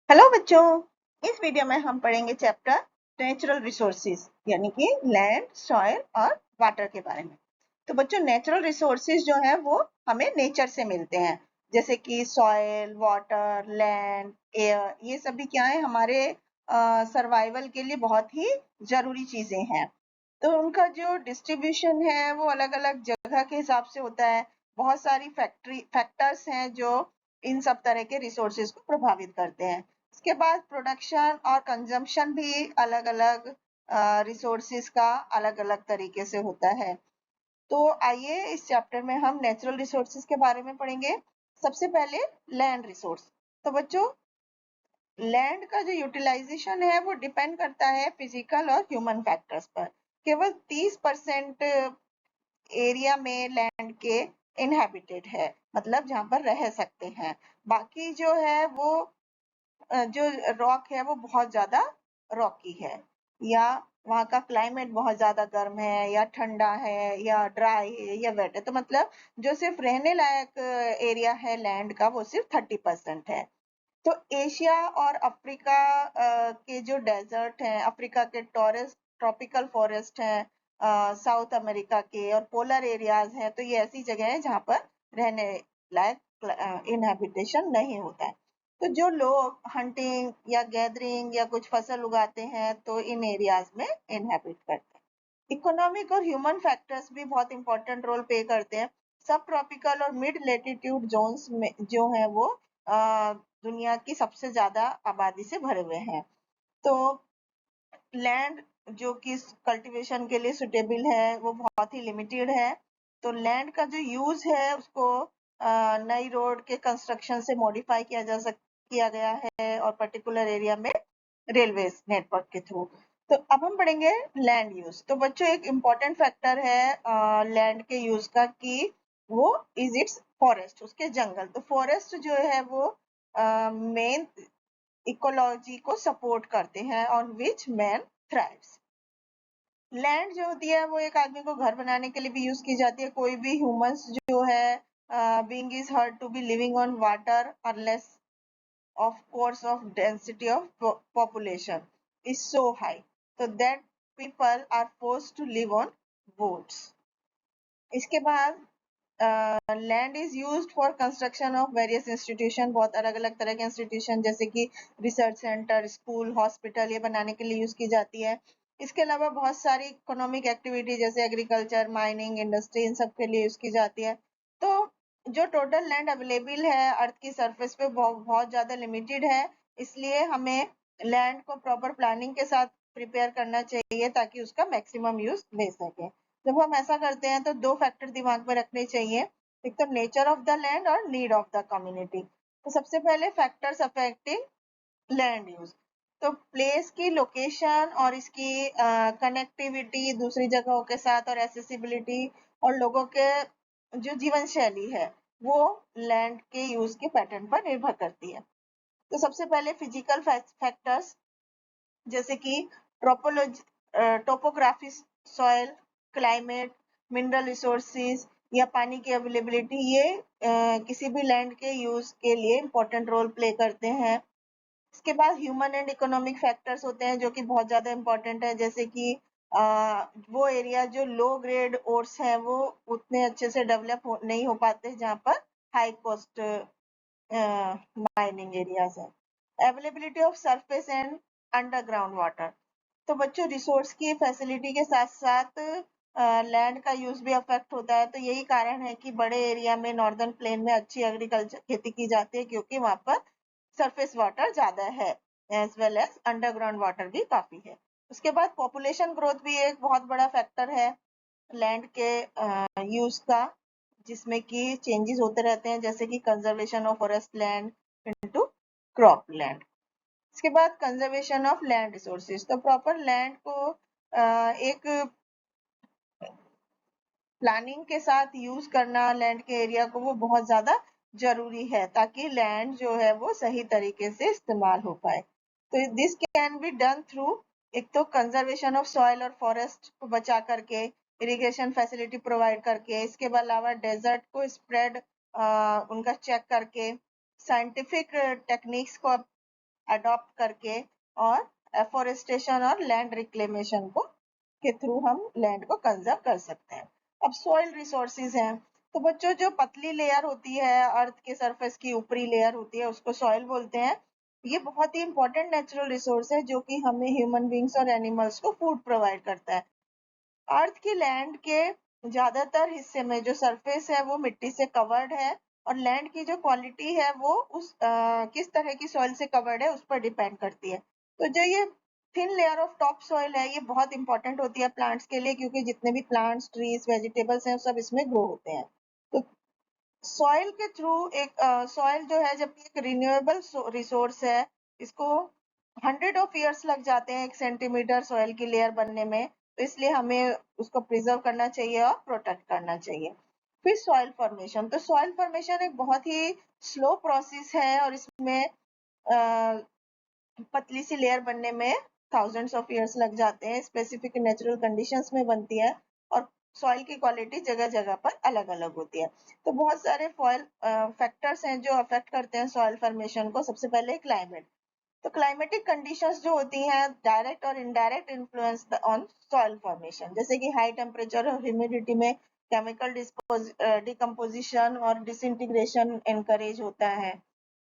Hello बच्चों। इस video में हम पढ़ेंगे चैप्टर नेचुरल रिसोर्सेज यानी कि लैंड, सॉइल और वाटर के बारे में। तो बच्चों, नेचुरल रिसोर्सेज जो है वो हमें नेचर से मिलते हैं, जैसे कि सॉइल, वाटर, लैंड, एयर। ये सभी क्या है, हमारे सर्वाइवल के लिए बहुत ही जरूरी चीजें हैं। तो उनका जो डिस्ट्रीब्यूशन है वो अलग अलग जगह के हिसाब से होता है। बहुत सारी फैक्टर्स हैं जो इन सब तरह के रिसोर्सेज को प्रभावित करते हैं। इसके बाद प्रोडक्शन और कंजम्पशन भी अलग अलग रिसोर्सेज का अलग अलग तरीके से होता है। तो आइए इस चैप्टर में हम नेचुरल रिसोर्सेज के बारे में पढ़ेंगे। सबसे पहले लैंड रिसोर्स। तो बच्चों, लैंड का जो यूटिलाइजेशन है वो डिपेंड करता है फिजिकल और ह्यूमन फैक्टर्स पर। केवल 30% एरिया में लैंड के इनहेबिटेड है, मतलब जहां पर रह सकते हैं। बाकी जो है वो जो रॉक है वो बहुत ज्यादा रॉकी है, या वहाँ का क्लाइमेट बहुत ज्यादा गर्म है या ठंडा है या ड्राई है या वेट है। तो मतलब जो सिर्फ रहने लायक एरिया है लैंड का वो सिर्फ 30% है। तो एशिया और अफ्रीका के जो डेजर्ट हैं, अफ्रीका के टॉरस ट्रॉपिकल फॉरेस्ट हैं, साउथ अमेरिका के और पोलर एरियाज हैं, तो ये ऐसी जगह है जहाँ पर रहने लायक इनहेबिटेशन नहीं होता है। तो जो लोग हंटिंग या गैदरिंग या कुछ फसल उगाते हैं तो इन एरियाज में इनहेबिट करते हैं। इकोनॉमिक और ह्यूमन फैक्टर्स भी बहुत इंपॉर्टेंट रोल प्ले करते हैं। सब ट्रॉपिकल और मिड लेटीट्यूड जोन्स में जो है वो दुनिया की सबसे ज्यादा आबादी से भरे हुए हैं। तो लैंड जो कि कल्टीवेशन के लिए सुटेबल है वो बहुत ही लिमिटेड है। तो लैंड का जो यूज है उसको नई रोड के कंस्ट्रक्शन से मॉडिफाई किया गया है, और पर्टिकुलर एरिया में रेलवे नेटवर्क के थ्रू। तो अब हम पढ़ेंगे लैंड यूज। तो बच्चों, एक इम्पॉर्टेंट फैक्टर है लैंड के यूज का कि वो इज इट्स फॉरेस्ट, उसके जंगल। तो फॉरेस्ट जो है वो मेन इकोलॉजी को सपोर्ट करते हैं, on which man thrives. Land जो होती है वो एक आदमी को घर बनाने के लिए भी यूज की जाती है। कोई भी ह्यूमंस जो है being is heard to be living on water unless of course of density of population is so high, so that people are forced to live on boats. इसके बाद land is used for construction of various institution. बहुत अलग अलग तरह के institution जैसे कि research centre, school, hospital, ये बनाने के लिए यूज की जाती है। इसके अलावा बहुत सारी इकोनॉमिक एक्टिविटी जैसे एग्रीकल्चर, माइनिंग, इंडस्ट्री, इन सब के लिए यूज की जाती है। तो जो टोटल लैंड अवेलेबल है अर्थ की सरफेस पे बहुत ज्यादा लिमिटेड है। इसलिए हमें लैंड को प्रॉपर प्लानिंग के साथ प्रिपेयर करना चाहिए ताकि उसका मैक्सिमम यूज ले सके। जब हम ऐसा करते हैं तो दो फैक्टर दिमाग में रखने चाहिए, एक तो नेचर ऑफ द लैंड और नीड ऑफ द कम्युनिटी। तो सबसे पहले फैक्टर्स अफेक्टिंग लैंड यूज। तो प्लेस की लोकेशन और इसकी कनेक्टिविटी दूसरी जगहों के साथ और एसेसिबिलिटी और लोगों के जो जीवन शैली है वो लैंड के यूज के पैटर्न पर निर्भर करती है। तो सबसे पहले फिजिकल फैक्टर्स जैसे कि topography, soil, climate, mineral resources या पानी की अवेलेबिलिटी, ये किसी भी लैंड के यूज के लिए इंपॉर्टेंट रोल प्ले करते हैं। इसके बाद ह्यूमन एंड इकोनॉमिक फैक्टर्स होते हैं जो कि बहुत ज्यादा इंपॉर्टेंट है, जैसे कि वो एरिया जो लो ग्रेड ओर्स हैं वो उतने अच्छे से नहीं हो पाते जहाँ पर हाई कॉस्ट माइनिंग एरियाज है। Availability of surface and underground water. तो बच्चों, रिसोर्स की फैसिलिटी के साथ साथ लैंड का यूज भी अफेक्ट होता है। तो यही कारण है कि बड़े एरिया में नॉर्दर्न प्लेन में अच्छी एग्रीकल्चर खेती की जाती है, क्योंकि वहां पर सरफेस वाटर ज्यादा है, as well as underground water भी काफी है। उसके बाद पॉपुलेशन ग्रोथ भी एक बहुत बड़ा फैक्टर है लैंड के यूज का, जिसमें कि चेंजेस होते रहते हैं, जैसे कि conservation of forest land into crop land. इसके बाद कंजर्वेशन ऑफ लैंड रिसोर्सेज। तो प्रॉपर लैंड को एक प्लानिंग के साथ यूज करना लैंड के एरिया को वो बहुत ज्यादा जरूरी है, ताकि लैंड जो है वो सही तरीके से इस्तेमाल हो पाए। तो this can be done through, एक तो कंजर्वेशन ऑफ सॉइल और फॉरेस्ट को बचा करके, इरिगेशन फैसिलिटी प्रोवाइड करके, इसके अलावा डेजर्ट को स्प्रेड उनका चेक करके, साइंटिफिक टेक्निक्स को अडॉप्ट करके और एफोरेस्टेशन और लैंड रिक्लेमेशन को के थ्रू हम लैंड को कंजर्व कर सकते हैं। अब सॉइल रिसोर्सेज हैं, तो बच्चों जो पतली लेयर होती है अर्थ के सरफेस की ऊपरी लेयर होती है उसको सॉइल बोलते हैं। ये बहुत ही इंपॉर्टेंट नेचुरल रिसोर्स है जो कि हमें ह्यूमन बींग्स और एनिमल्स को फूड प्रोवाइड करता है। अर्थ की लैंड के ज्यादातर हिस्से में जो सरफेस है वो मिट्टी से कवर्ड है और लैंड की जो क्वालिटी है वो किस तरह की सॉइल से कवर्ड है उस पर डिपेंड करती है। तो जो ये thin layer of top soil है ये बहुत इंपॉर्टेंट होती है प्लांट्स के लिए, क्योंकि जितने भी प्लांट्स ट्रीज वेजिटेबल्स हैं सब इसमें ग्रो होते हैं। तो सॉइल के थ्रू एक सॉइल जो है जबकि एक रिन्यूएबल रिसोर्स है, इसको 100 of years लग जाते हैं 1 सेंटीमीटर सॉइल की लेयर बनने में, तो इसलिए हमें उसको प्रिजर्व करना चाहिए और प्रोटेक्ट करना चाहिए। फिर सॉइल फॉर्मेशन, तो सॉइल फॉर्मेशन एक बहुत ही स्लो प्रोसेस है और इसमें पतली सी लेयर बनने में थाउजेंड्स ऑफ ईयर्स लग जाते हैं। स्पेसिफिक नेचुरल कंडीशंस में बनती है और सॉइल की क्वालिटी जगह जगह पर अलग अलग होती है। तो बहुत सारे फॉइल फैक्टर्स हैं जो अफेक्ट करते हैं सॉइल फॉर्मेशन को। सबसे पहले क्लाइमेट, तो क्लाइमेटिक कंडीशंस जो होती हैं डायरेक्ट और indirect influence on soil formation, जैसे कि हाई टेम्परेचर और ह्यूमिडिटी में केमिकल डिकम्पोजिशन और डिसइंटीग्रेशन एनकरेज होता है।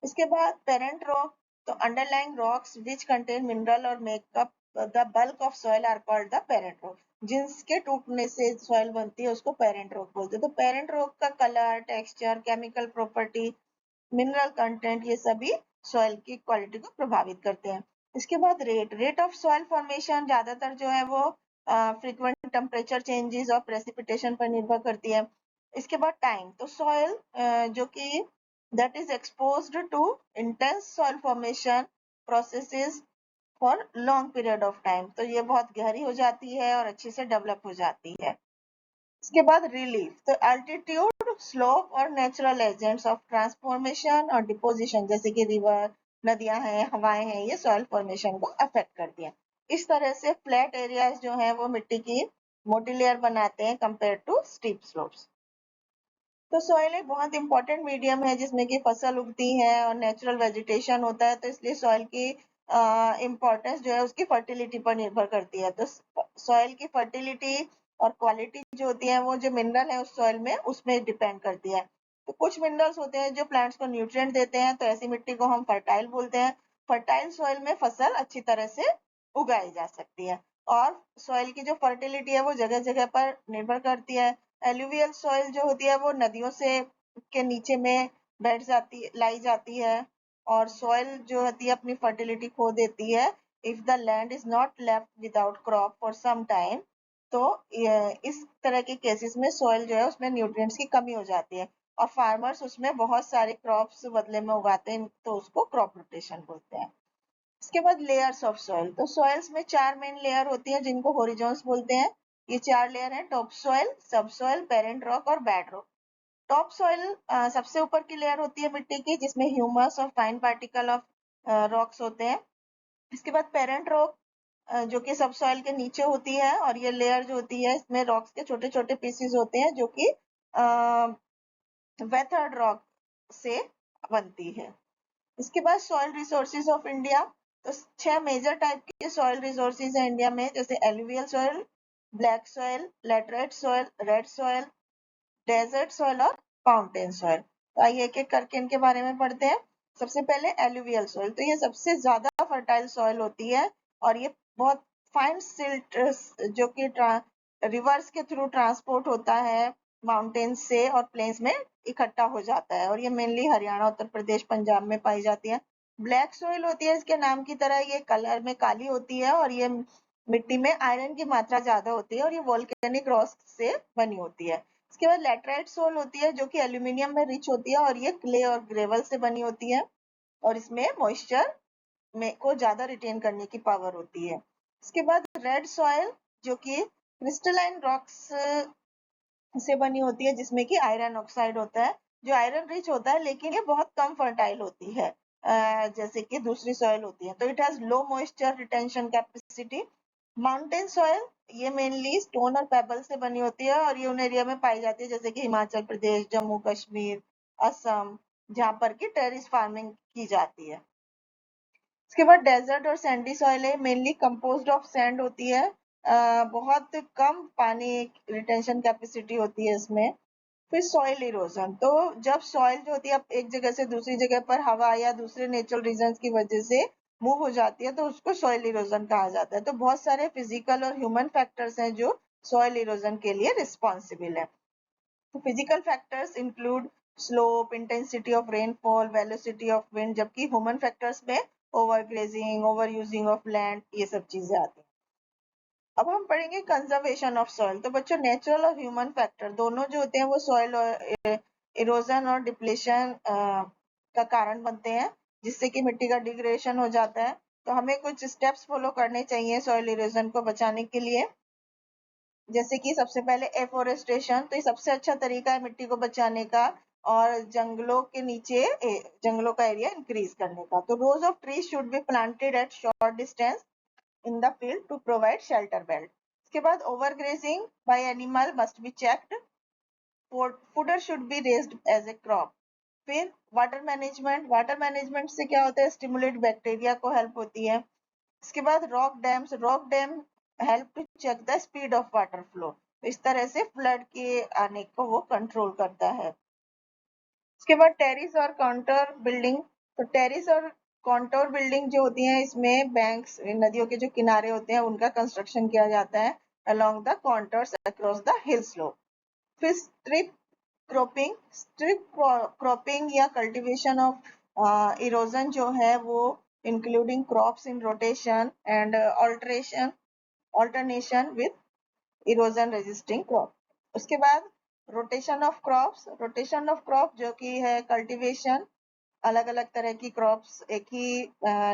इसके बाद पेरेंट रॉक, तो underlying rocks which contain mineral और makeup the bulk of soil are called the parent rock. जिसके टूटने से सॉइल बनती है उसको पेरेंट रॉक बोलते हैं। तो पेरेंट रॉक का colour, texture, chemical property, mineral content ये सभी सॉइल की क्वालिटी को प्रभावित करते हैं। इसके बाद रेट ऑफ सॉइल फॉर्मेशन ज्यादातर जो है वो फ्रीक्वेंट टेम्परेचर चेंजेस और प्रेसिपिटेशन पर निर्भर करती है। इसके बाद टाइम, तो सॉइल जो कि that is exposed to intense soil formation processes for long period of time, तो ये बहुत गहरी हो जाती है और अच्छे से डेवलप हो जाती है। इसके बाद रिलीफ, तो एल्टीट्यूड, स्लोप और नेचुरल एजेंट्स ऑफ ट्रांसफॉर्मेशन और डिपोजिशन जैसे कि रिवर, नदियां हैं, हवाएं हैं, ये सॉइल फॉर्मेशन को अफेक्ट करती हैं। इस तरह से फ्लैट एरियाज जो हैं वो मिट्टी की मोटी लेयर बनाते हैं कंपेयर टू स्टीप स्लोप्स। तो सॉइल एक बहुत इंपॉर्टेंट मीडियम है जिसमें कि फसल उगती है और नेचुरल वेजिटेशन होता है, तो इसलिए सॉइल की इम्पोर्टेंस जो है उसकी फर्टिलिटी पर निर्भर करती है। तो सॉइल की फर्टिलिटी और क्वालिटी जो होती है वो जो मिनरल है उस सॉइल में उसमें डिपेंड करती है। तो कुछ मिनरल्स होते हैं जो प्लांट्स को न्यूट्रिएंट देते हैं, तो ऐसी मिट्टी को हम फर्टाइल बोलते हैं। फर्टाइल सॉइल में फसल अच्छी तरह से उगाई जा सकती है। और सॉइल की जो फर्टिलिटी है वो जगह जगह पर निर्भर करती है। एलुवियल सॉइल जो होती है वो नदियों से के नीचे में बैठ जाती लाई जाती है और सॉइल जो होती है अपनी फर्टिलिटी खो देती है if the land is not left without crop for some time. तो इस तरह के केसेस में सॉइल जो है उसमें न्यूट्रिएंट्स की कमी हो जाती है और फार्मर्स उसमें बहुत सारे क्रॉप्स बदले में उगाते हैं, तो उसको क्रॉप रोटेशन बोलते हैं। इसके बाद लेयर्स ऑफ सॉइल, तो सॉइल्स में 4 मेन लेयर होती है जिनको होरिजोन्स बोलते हैं। ये 4 लेयर हैं, टॉप सॉइल, सब सॉइल, पेरेंट रॉक और बेड रॉक। टॉप सॉइल सबसे ऊपर की लेयर होती है मिट्टी की जिसमें ह्यूमस और फाइन पार्टिकल ऑफ रॉक्स होते हैं। इसके बाद पेरेंट रॉक जो कि सब सॉइल के नीचे होती है और ये लेयर जो होती है इसमें रॉक्स के छोटे छोटे पीसेस होते हैं जो कि वेथर्ड रॉक से बनती है। इसके बाद सॉइल रिसोर्सेज ऑफ इंडिया, तो 6 मेजर टाइप के सॉइल रिसोर्सेज है इंडिया में, जैसे alluvial soil, black soil, laterite soil, red soil, desert soil और माउंटेन सॉइल। तो आइए एक एक करके इनके बारे में पढ़ते हैं। सबसे पहले एलुवियल सॉइल, तो ये सबसे ज्यादा फर्टाइल सॉइल होती है और ये बहुत फाइन सिल्ट जो कि रिवर्स के थ्रू ट्रांसपोर्ट होता है माउंटेन से और प्लेन्स में इकट्ठा हो जाता है और ये मेनली हरियाणा, उत्तर प्रदेश, पंजाब में पाई जाती है। ब्लैक सॉइल होती है इसके नाम की तरह ये कलर में काली होती है और ये मिट्टी में आयरन की मात्रा ज्यादा होती है और ये वोल्केनिक रॉक से बनी होती है। इसके बाद लैटराइट सोल होती है जो कि एल्यूमिनियम में रिच होती है और ये क्ले और ग्रेवल से बनी होती है और इसमें मॉइस्चर में को ज्यादा रिटेन करने की पावर होती है। इसके बाद रेड सॉइल जो कि क्रिस्टलाइन रॉक्स से बनी होती है जिसमें कि आयरन ऑक्साइड होता है जो आयरन रिच होता है लेकिन ये बहुत कम फर्टाइल होती है जैसे कि दूसरी सॉइल होती है। तो it has low moisture retention capacity. Mountain soil ये मेनली स्टोन और पेबल से बनी होती है और ये उन एरिया में पाई जाती है जैसे कि हिमाचल प्रदेश, जम्मू कश्मीर, असम, जहाँ पर की टेरिस फार्मिंग की जाती है। उसके बाद डेजर्ट और सैंडी सॉइल है, मेनली कंपोज्ड ऑफ सैंड होती है, बहुत कम पानी रिटेंशन कैपेसिटी होती है इसमें। फिर सॉइल इरोजन, तो जब सॉइल जो होती है एक जगह से दूसरी जगह पर हवा या दूसरे नेचुरल रीजंस की वजह से मूव हो जाती है तो उसको सॉइल इरोजन कहा जाता है। तो बहुत सारे फिजिकल और ह्यूमन फैक्टर्स हैं जो सॉइल इरोजन के लिए रिस्पॉन्सिबल है। तो physical factors include slope, intensity of rainfall, velocity of wind, जबकि ह्यूमन फैक्टर्स में over grazing, over using of land, ये सब चीजें आती हैं। अब हम पढ़ेंगे कंजर्वेशन ऑफ सॉइल। तो बच्चों नेचुरल और ह्यूमन फैक्टर दोनों जो होते हैं वो सॉइल इरोजन और डिप्लेशन का कारण बनते हैं, जिससे कि मिट्टी का डिग्रेडेशन हो जाता है। तो हमें कुछ स्टेप्स फॉलो करने चाहिए सॉइल इरोजन को बचाने के लिए, जैसे कि सबसे पहले एफोरेस्टेशन, तो ये सबसे अच्छा तरीका है मिट्टी को बचाने का, और जंगलों के नीचे जंगलों का एरिया इंक्रीज करने का। तो rows of trees should be planted at short distance in the field to provide shelter belt. इसके बाद overgrazing by animal must be checked. Fodder should be raised as a crop. फिर water management से क्या होता है, stimulate bacteria को help होती है। इसके बाद rock dam help to check the speed of water flow, इस तरह से फ्लड के आने को वो कंट्रोल करता है। इसके बाद टेरिस और काउंटर बिल्डिंग, तो टेरिस और कॉन्टोर बिल्डिंग जो होती है इसमें बैंक्स, नदियों के जो किनारे होते हैं उनका कंस्ट्रक्शन किया जाता है along the contours across the hill slope. फिर स्ट्रिप क्रॉपिंग या कल्टीवेशन ऑफ इरोजन जो है वो including crops in rotation and alternation with erosion resisting crop. उसके बाद रोटेशन ऑफ क्रॉप जो कि है कल्टीवेशन, अलग अलग तरह की क्रॉप्स एक ही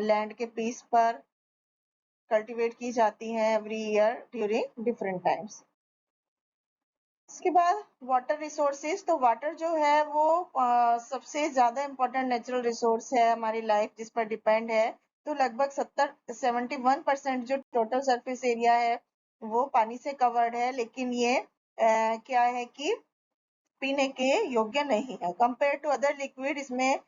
लैंड के पीस पर कल्टीवेट की जाती हैं every year during different times. इसके बाद वाटर रिसोर्सेज, तो वाटर जो है वो सबसे ज्यादा इम्पोर्टेंट नेचुरल रिसोर्स है हमारी लाइफ जिस पर डिपेंड है। तो लगभग 71% जो टोटल सरफेस एरिया है वो पानी से कवर्ड है, लेकिन ये क्या है कि पीने के योग्य नहीं है। कंपेयर टू अदर लिक्विड इसमें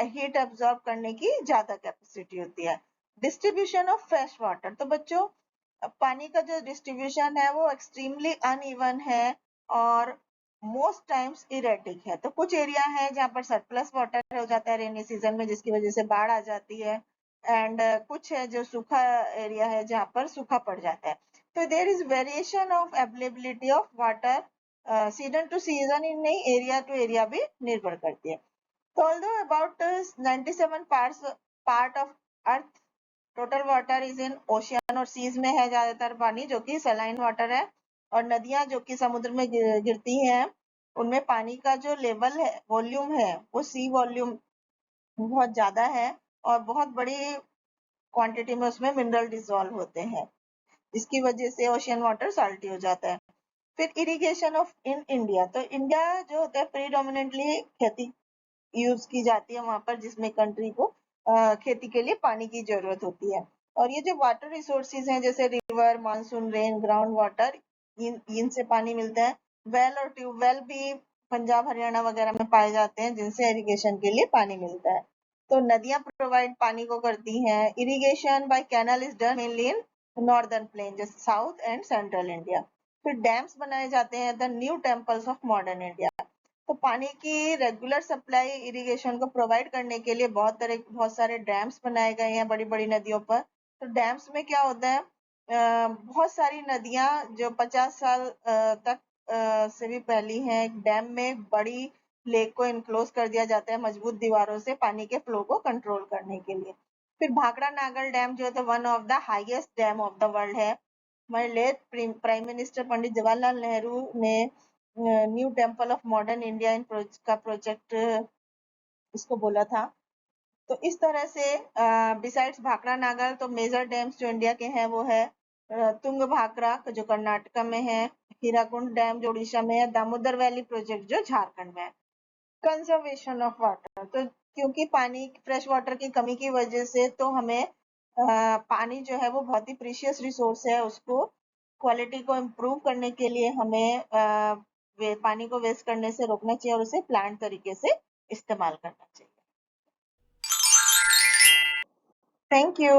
हीट एब्जॉर्ब करने की ज्यादा कैपेसिटी होती है। डिस्ट्रीब्यूशन ऑफ फ्रेश वाटर, तो बच्चों पानी का जो डिस्ट्रीब्यूशन है वो एक्सट्रीमली अनइवन है और मोस्ट टाइम्स इरेटिक है। तो कुछ एरिया है जहाँ पर सरप्लस वाटर हो जाता है रेनी सीजन में, जिसकी वजह से बाढ़ आ जाती है, एंड कुछ है जो सूखा एरिया है जहाँ पर सूखा पड़ जाता है। तो there is variation of availability of water season to season ही नहीं, एरिया टू एरिया भी निर्भर करती है। तो although about 97 part of earth total water is in ocean और सीज में है ज्यादातर पानी जो कि सलाइन वाटर है, और नदियां जो कि समुद्र में गिरती हैं उनमें पानी का जो लेवल है, वॉल्यूम है, वो सी वॉल्यूम बहुत ज्यादा है और बहुत बड़ी क्वांटिटी में उसमें मिनरल डिसॉल्व होते हैं, जिसकी वजह से ओशियन वाटर साल्टी हो जाता है। फिर इरिगेशन ऑफ इन इंडिया, तो इंडिया जो होता है प्रीडोमिनेटली खेती यूज की जाती है वहां पर जिसमें कंट्री को खेती के लिए पानी की जरूरत होती है। और ये जो वाटर रिसोर्सेज हैं जैसे river, monsoon rain, ground water, इनसे पानी मिलता है। वेल और ट्यूबवेल भी पंजाब हरियाणा वगैरह में पाए जाते हैं जिनसे इरिगेशन के लिए पानी मिलता है। तो नदियां प्रोवाइड पानी को करती हैं। Irrigation by canal is done mainly in northern plain जैसे साउथ एंड सेंट्रल इंडिया। फिर डैम्स बनाए जाते हैं, the new temples of modern India. तो पानी की रेगुलर सप्लाई इरिगेशन को प्रोवाइड करने के लिए बहुत सारे डैम्स बनाए गए हैं बड़ी बड़ी नदियों पर। तो डैम्स में क्या होता है, बहुत सारी नदियां जो 50 साल तक से भी पहली हैं, एक डैम में बड़ी लेक को इनक्लोज कर दिया जाता है मजबूत दीवारों से पानी के फ्लो को कंट्रोल करने के लिए। फिर भाखड़ा नागल डैम जो है one of the highest dam of the world है। हमारे late prime minister Pandit Jawaharlal Nehru ने new temple of modern India का प्रोजेक्ट इसको बोला था। तो इस तरह से बिसाइड्स भाखड़ा नागल, तो मेजर डैम्स जो इंडिया के हैं वो है तुंग भाखड़ा जो कर्नाटक में है, हीराकुंड डैम जो उड़ीसा में है, दामोदर वैली प्रोजेक्ट जो झारखंड में है। कंजर्वेशन ऑफ वाटर, तो क्योंकि पानी फ्रेश वाटर की कमी की वजह से तो हमें पानी जो है वो बहुत ही प्रीशियस रिसोर्स है, उसको क्वालिटी को इम्प्रूव करने के लिए हमें पानी को वेस्ट करने से रोकना चाहिए और उसे प्लांट तरीके से इस्तेमाल करना चाहिए। Thank you.